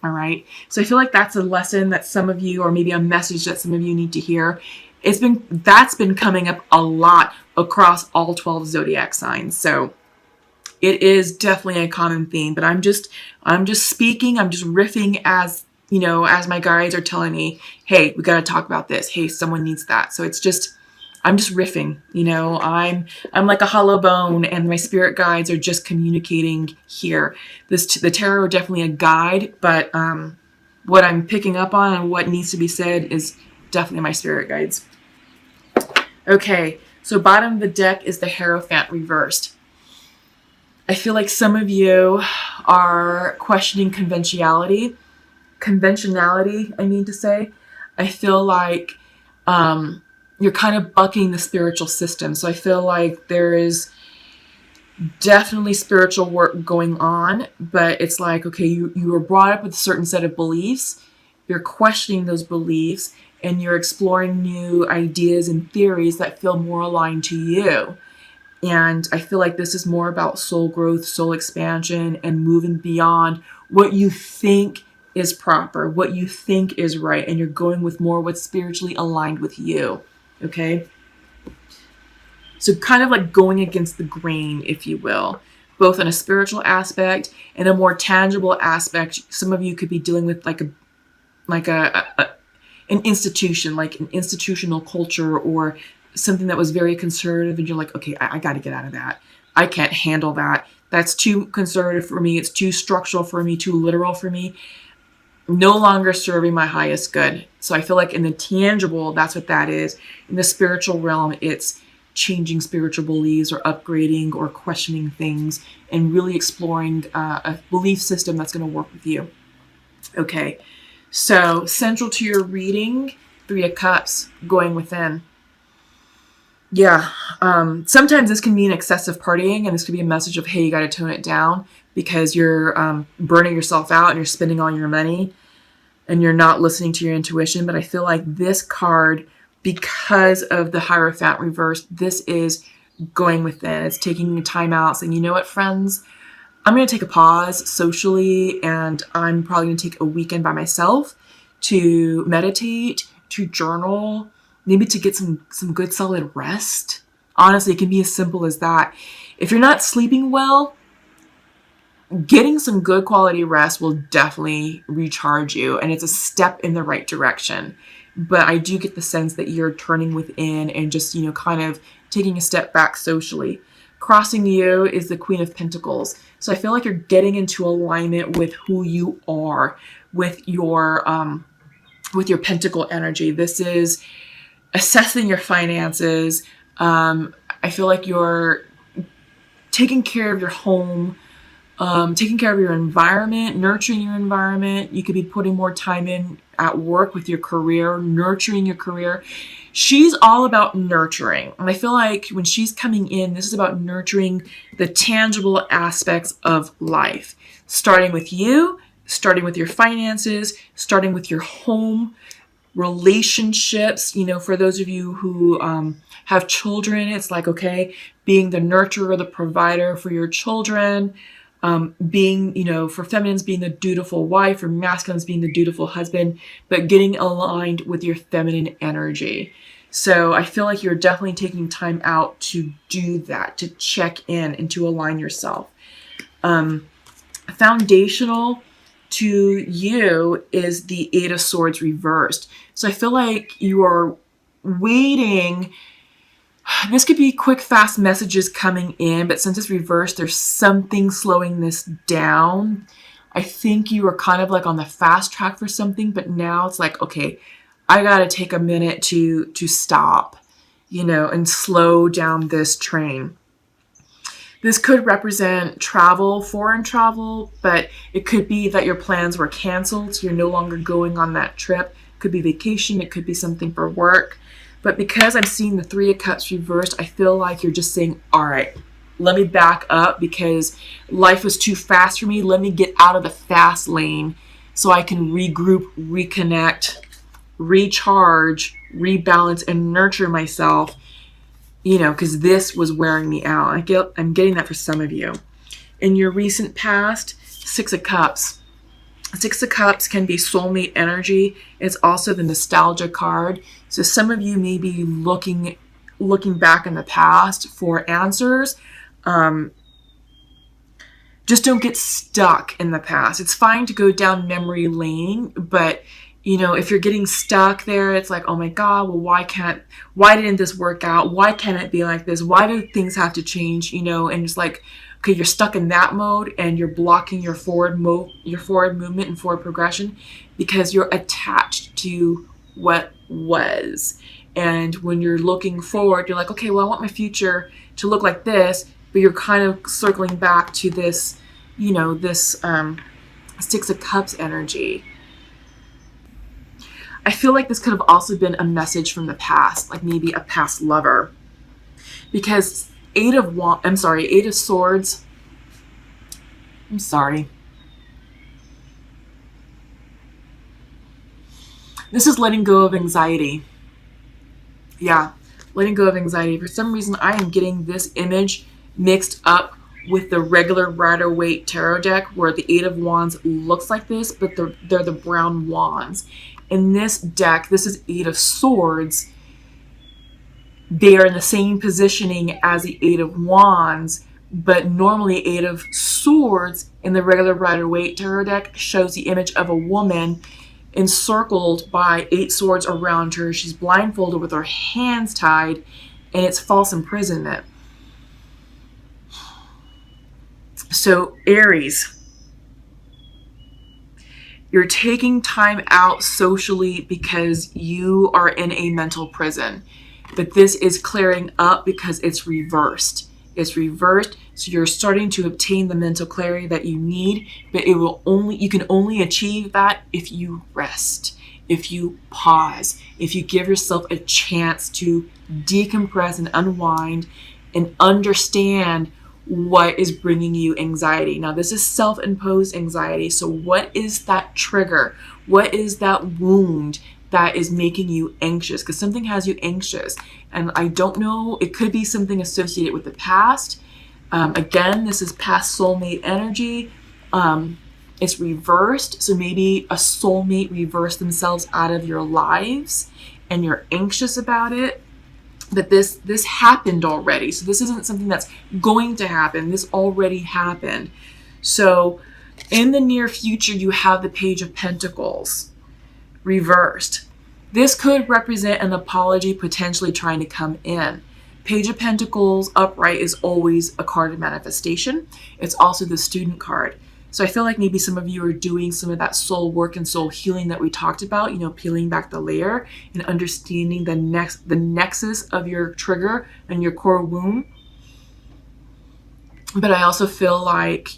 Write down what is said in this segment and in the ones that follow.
All right. So I feel like that's a lesson that some of you, or maybe a message that some of you need to hear. That's been coming up a lot across all 12 zodiac signs. So it is definitely a common theme, but I'm just speaking, I'm just riffing as, you know, as my guides are telling me, hey, we got to talk about this. Hey, someone needs that. So it's just, I'm just riffing, you know, I'm like a hollow bone, and my spirit guides are just communicating here. The tarot are definitely a guide, but what I'm picking up on and what needs to be said is definitely my spirit guides. Okay, so bottom of the deck is the Hierophant reversed. I feel like some of you are questioning conventionality, I mean to say. I feel like you're kind of bucking the spiritual system. So I feel like there is definitely spiritual work going on, but it's like, okay, you were brought up with a certain set of beliefs. You're questioning those beliefs, and you're exploring new ideas and theories that feel more aligned to you. And I feel like this is more about soul growth, soul expansion, and moving beyond what you think is proper, what you think is right, and you're going with more what's spiritually aligned with you. Okay? So kind of like going against the grain, if you will, both in a spiritual aspect and a more tangible aspect. Some of you could be dealing with an institution, like an institutional culture, or something that was very conservative, and you're like, okay, I got to get out of that. I can't handle that. That's too conservative for me. It's too structural for me, too literal for me. No longer serving my highest good. So I feel like in the tangible, that's what that is. In the spiritual realm, it's changing spiritual beliefs, or upgrading, or questioning things, and really exploring a belief system that's going to work with you. Okay, so central to your reading, 3 of Cups, going within. Yeah, sometimes this can mean excessive partying, and this could be a message of, hey, you got to tone it down because you're burning yourself out and you're spending all your money and you're not listening to your intuition. But I feel like this card, because of the Hierophant reversed, this is going within. It's taking time out, saying, you know what, friends, I'm going to take a pause socially, and I'm probably going to take a weekend by myself to meditate, to journal, maybe to get some good solid rest. Honestly, it can be as simple as that. If you're not sleeping well, getting some good quality rest will definitely recharge you, and it's a step in the right direction. But I do get the sense that you're turning within and just, you know, kind of taking a step back socially. Crossing you is the Queen of Pentacles. So I feel like you're getting into alignment with who you are, with your pentacle energy. This is assessing your finances. I feel like you're taking care of your home, taking care of your environment, nurturing your environment. You could be putting more time in at work with your career, nurturing your career. She's all about nurturing. And I feel like when she's coming in, this is about nurturing the tangible aspects of life, starting with you, starting with your finances, starting with your home, relationships. You know, for those of you who have children, it's like, okay, being the nurturer, the provider for your children, being, you know, for feminines, being the dutiful wife, or masculines being the dutiful husband, but getting aligned with your feminine energy. So I feel like you're definitely taking time out to do that, to check in and to align yourself. Foundational to you is the 8 of Swords reversed. So I feel like you are waiting. This could be quick, fast messages coming in, but since it's reversed, there's something slowing this down. I think you were kind of like on the fast track for something, but now it's like, okay, I got to take a minute to stop, you know, and slow down this train. This could represent travel, foreign travel, but it could be that your plans were canceled, so you're no longer going on that trip. It could be vacation, it could be something for work. But because I'm seeing the 3 of Cups reversed, I feel like you're just saying, all right, let me back up because life was too fast for me. Let me get out of the fast lane so I can regroup, reconnect, recharge, rebalance, and nurture myself, you know, because this was wearing me out. I'm getting that for some of you. In your recent past, 6 of Cups. Six of Cups can be soulmate energy. It's also the nostalgia card. So some of you may be looking back in the past for answers. Just don't get stuck in the past. It's fine to go down memory lane, but if you're getting stuck there, it's like, oh my God, well, why didn't this work out? Why can't it be like this? Why do things have to change? And it's like, okay, you're stuck in that mode and you're blocking your forward movement and forward progression because you're attached to what was. And when you're looking forward, you're like, okay, well, I want my future to look like this, but you're kind of circling back to this, this Six of Cups energy. I feel like this could have also been a message from the past, like maybe a past lover. Because Eight of Swords. I'm sorry. This is letting go of anxiety. Yeah, letting go of anxiety. For some reason, I am getting this image mixed up with the regular Rider-Waite tarot deck where the Eight of Wands looks like this, but they're the brown wands. In this deck, this is Eight of Swords. They are in the same positioning as the Eight of Wands, but normally Eight of Swords in the regular Rider-Waite tarot deck shows the image of a woman encircled by 8 swords around her. She's blindfolded with her hands tied, and it's false imprisonment. So Aries, you're taking time out socially because you are in a mental prison. But this is clearing up because it's reversed. It's reversed, so you're starting to obtain the mental clarity that you need, but you can only achieve that if you rest, if you pause, if you give yourself a chance to decompress and unwind and understand what is bringing you anxiety. Now, this is self-imposed anxiety. So what is that trigger? What is that wound that is making you anxious? Because something has you anxious. And I don't know, it could be something associated with the past. Again, this is past soulmate energy. It's reversed. So maybe a soulmate reversed themselves out of your lives and you're anxious about it. But this happened already. So this isn't something that's going to happen. This already happened. So in the near future, you have the Page of Pentacles reversed. This could represent an apology potentially trying to come in. Page of Pentacles upright is always a card of manifestation. It's also the Student card. So I feel like maybe some of you are doing some of that soul work and soul healing that we talked about, peeling back the layer and understanding the nexus of your trigger and your core wound. But I also feel like,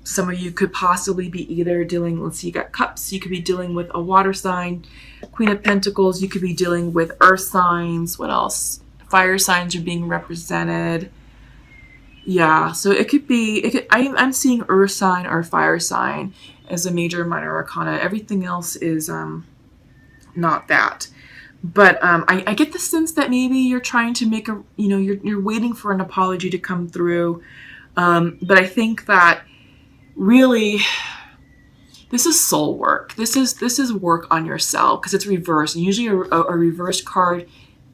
some of you could possibly be either dealing, let's see, you got Cups, you could be dealing with a water sign, Queen of Pentacles, you could be dealing with earth signs. What else? Fire signs are being represented. Yeah, so it could be, I'm seeing earth sign or fire sign as a major and minor arcana. Everything else is not that. But I get the sense that maybe you're trying to make you're waiting for an apology to come through. But I think that really this is soul work. This is work on yourself because it's reversed. And usually a reversed card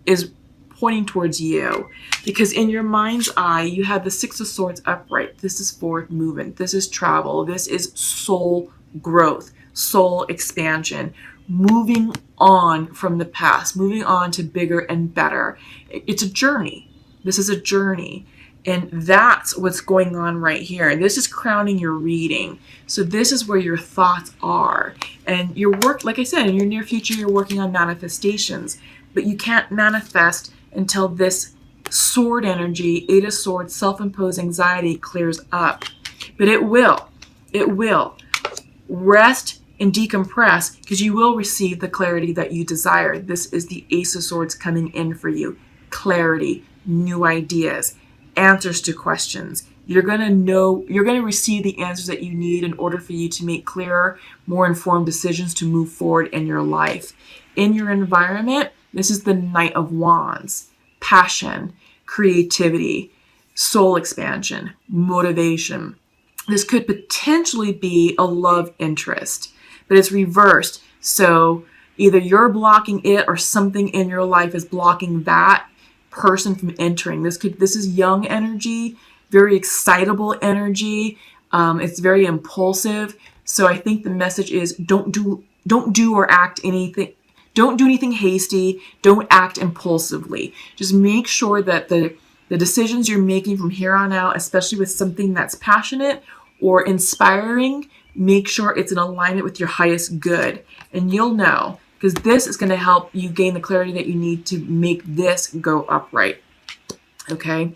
is pointing towards you because in your mind's eye, you have the Six of Swords upright. This is forward movement. This is travel. This is soul growth, soul expansion, moving on from the past, moving on to bigger and better. It's a journey. This is a journey. And that's what's going on right here. And this is crowning your reading. So this is where your thoughts are. And your work, like I said, in your near future, you're working on manifestations. But you can't manifest until this sword energy, Eight of Swords, self-imposed anxiety clears up. But it will. It will. Rest and decompress because you will receive the clarity that you desire. This is the Ace of Swords coming in for you. Clarity, new ideas, answers to questions. You're going to receive the answers that you need in order for you to make clearer, more informed decisions to move forward in your life. In your environment, this is the Knight of Wands, passion, creativity, soul expansion, motivation. This could potentially be a love interest. but it's reversed. So either you're blocking it or something in your life is blocking that person from entering. This is young energy, very excitable energy. It's very impulsive. So I think the message is don't do or act anything. Don't do anything hasty. Don't act impulsively. Just make sure that the decisions you're making from here on out, especially with something that's passionate or inspiring, make sure it's in alignment with your highest good. And you'll know, because this is going to help you gain the clarity that you need to make this go upright. Okay?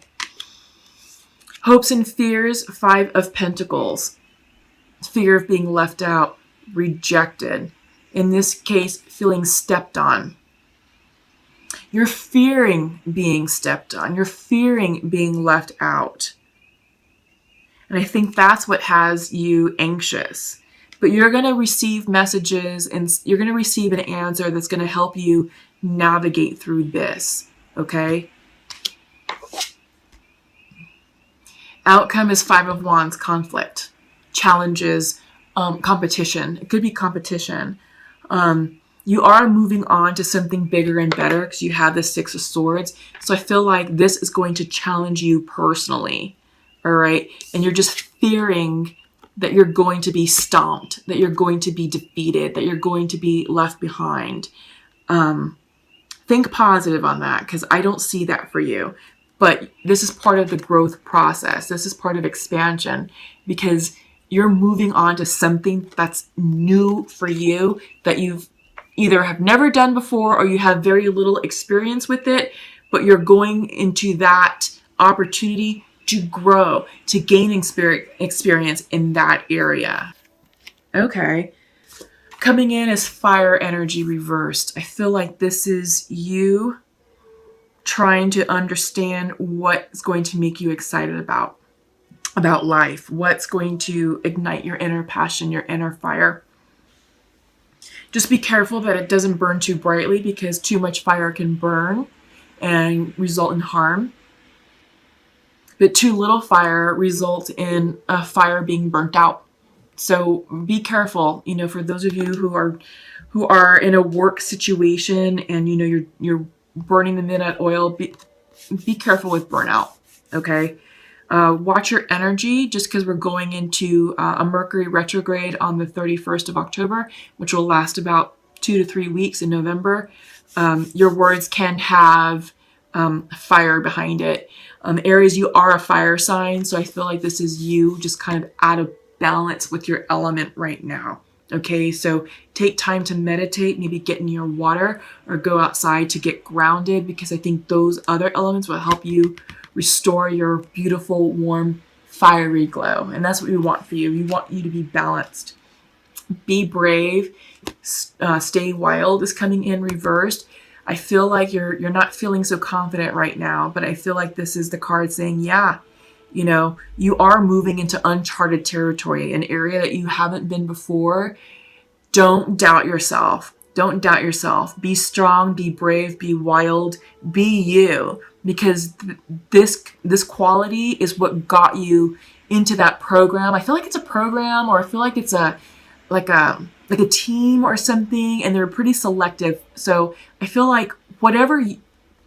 Hopes and fears, 5 of Pentacles. Fear of being left out, rejected. In this case, feeling stepped on. You're fearing being stepped on. You're fearing being left out. And I think that's what has you anxious. But you're going to receive messages and you're going to receive an answer that's going to help you navigate through this. Okay? Outcome is 5 of Wands, conflict, challenges, competition. It could be competition. You are moving on to something bigger and better because you have the 6 of Swords. So I feel like this is going to challenge you personally. All right. And you're just fearing that you're going to be stomped, that you're going to be defeated, that you're going to be left behind. Think positive on that because I don't see that for you. But this is part of the growth process. This is part of expansion because you're moving on to something that's new for you that you've either have never done before or you have very little experience with it, but you're going into that opportunity to grow, to gain experience in that area. Okay. Coming in as fire energy reversed. I feel like this is you trying to understand what's going to make you excited about life, what's going to ignite your inner passion, your inner fire. Just be careful that it doesn't burn too brightly because too much fire can burn and result in harm. But too little fire results in a fire being burnt out. So be careful, for those of you who are in a work situation and you're burning the midnight oil, be careful with burnout. Okay. Watch your energy just because we're going into a Mercury retrograde on the 31st of October, which will last about 2 to 3 weeks in November. Your words can have fire behind it. Aries, you are a fire sign, so I feel like this is you just kind of out of balance with your element right now. Okay, so take time to meditate, maybe get in your water or go outside to get grounded because I think those other elements will help you restore your beautiful, warm, fiery glow. And that's what we want for you. We want you to be balanced. Be brave. Stay wild is coming in reversed. I feel like you're not feeling so confident right now, but I feel like this is the card saying, yeah, you are moving into uncharted territory, an area that you haven't been before. Don't doubt yourself. Don't doubt yourself. Be strong, be brave, be wild, be you. Because this quality is what got you into that program. I feel like it's a program, or I feel like it's like a team or something, and they're pretty selective. So I feel like whatever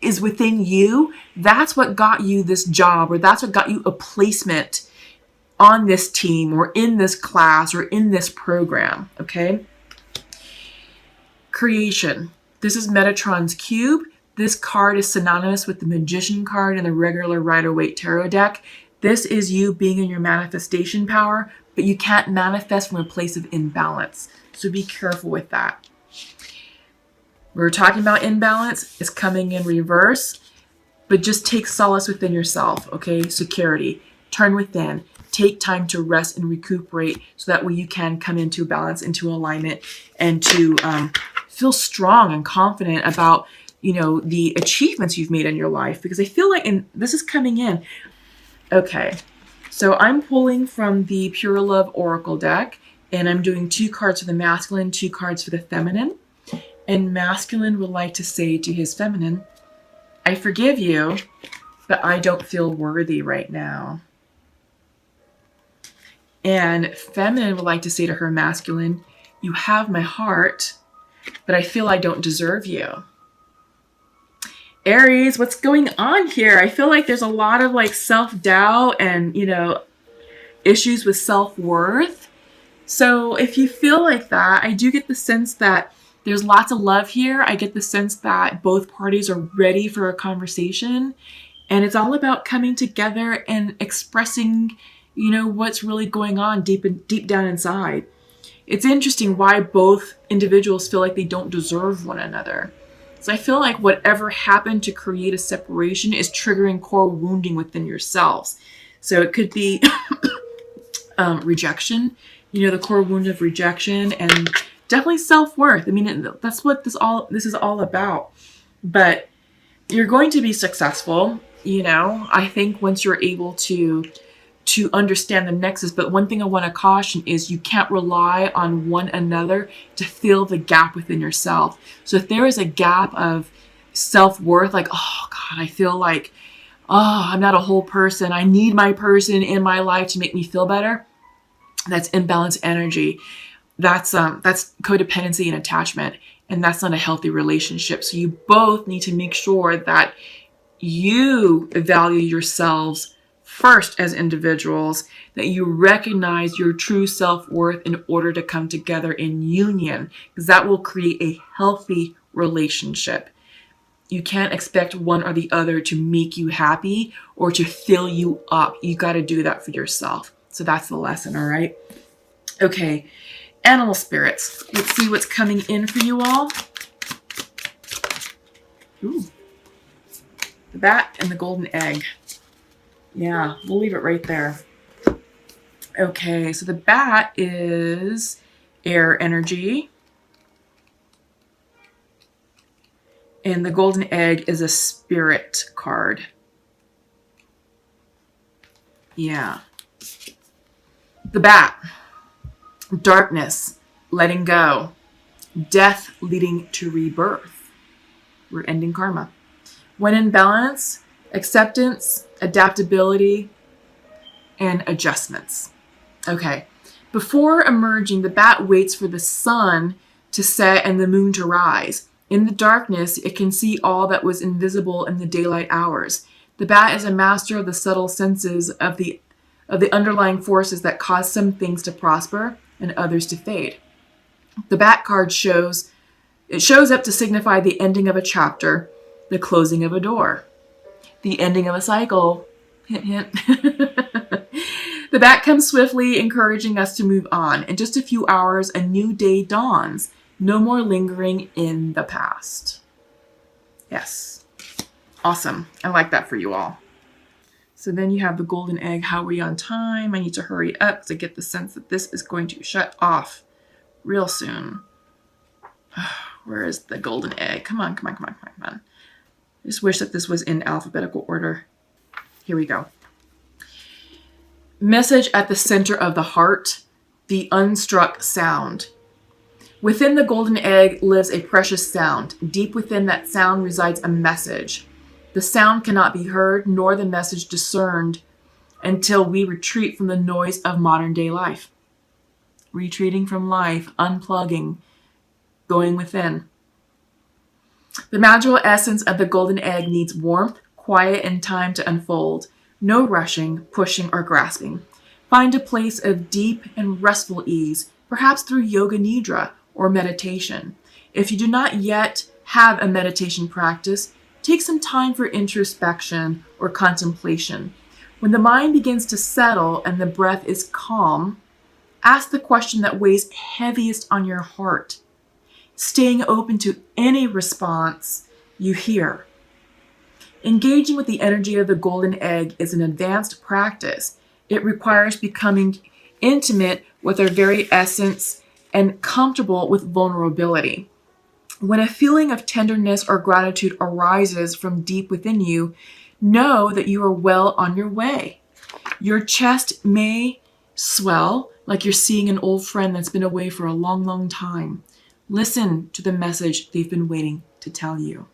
is within you, that's what got you this job, or that's what got you a placement on this team or in this class or in this program. Okay. Creation. This is Metatron's cube. This card is synonymous with the Magician card in the regular Rider-Waite Tarot deck. This is you being in your manifestation power, but you can't manifest from a place of imbalance. So be careful with that. We're talking about imbalance. It's coming in reverse, but just take solace within yourself, okay? Security. Turn within. Take time to rest and recuperate so that way you can come into balance, into alignment, and to feel strong and confident about the achievements you've made in your life, because I feel like, and this is coming in. Okay, so I'm pulling from the Pure Love Oracle deck, and I'm doing 2 cards for the masculine, 2 cards for the feminine. And masculine would like to say to his feminine, I forgive you, but I don't feel worthy right now. And feminine would like to say to her masculine, You have my heart, but I feel I don't deserve you. Aries, what's going on here? I feel like there's a lot of like self-doubt and, issues with self-worth. So if you feel like that, I do get the sense that there's lots of love here. I get the sense that both parties are ready for a conversation, and it's all about coming together and expressing, what's really going on deep down inside. It's interesting why both individuals feel like they don't deserve one another. So I feel like whatever happened to create a separation is triggering core wounding within yourselves. So it could be rejection, the core wound of rejection, and definitely self-worth. I mean, that's what this is all about. But you're going to be successful, I think, once you're able to understand the nexus. But one thing I want to caution is you can't rely on one another to fill the gap within yourself. So if there is a gap of self-worth, like, oh God, I feel like, oh, I'm not a whole person, I need my person in my life to make me feel better, that's imbalanced energy. That's codependency and attachment, and that's not a healthy relationship. So you both need to make sure that you value yourselves first as individuals, that you recognize your true self-worth in order to come together in union, because that will create a healthy relationship. You can't expect one or the other to make you happy or to fill you up. You got to do that for yourself. So that's the lesson, all right? Okay, animal spirits. Let's see what's coming in for you all. Ooh, the bat and the golden egg. Yeah, we'll leave it right there. Okay, so the bat is air energy. And the golden egg is a spirit card. Yeah. The bat. Darkness, letting go. Death leading to rebirth. We're ending karma. When in balance, acceptance, adaptability, and adjustments. Okay. Before emerging, the bat waits for the sun to set and the moon to rise. In the darkness, it can see all that was invisible in the daylight hours. The bat is a master of the subtle senses of the underlying forces that cause some things to prosper and others to fade. The bat card shows up to signify the ending of a chapter, the closing of a door, the ending of a cycle. Hint, hint. The bat comes swiftly, encouraging us to move on. In just a few hours, a new day dawns. No more lingering in the past. Yes. Awesome. I like that for you all. So then you have the golden egg. How are we on time? I need to hurry up to get the sense that this is going to shut off real soon. Where is the golden egg? Come on, come on, come on, come on, come on. I just wish that this was in alphabetical order. Here we go. Message at the center of the heart, the unstruck sound. Within the golden egg lives a precious sound. Deep within that sound resides a message. The sound cannot be heard, nor the message discerned, until we retreat from the noise of modern day life. Retreating from life, unplugging, going within. The magical essence of the golden egg needs warmth, quiet, and time to unfold. No rushing, pushing, or grasping. Find a place of deep and restful ease, perhaps through yoga nidra or meditation. If you do not yet have a meditation practice, take some time for introspection or contemplation. When the mind begins to settle and the breath is calm, ask the question that weighs heaviest on your heart, staying open to any response you hear. Engaging with the energy of the golden egg is an advanced practice. It requires becoming intimate with our very essence and comfortable with vulnerability. When a feeling of tenderness or gratitude arises from deep within you, know that you are well on your way. Your chest may swell like you're seeing an old friend that's been away for a long, long time. Listen to the message they've been waiting to tell you.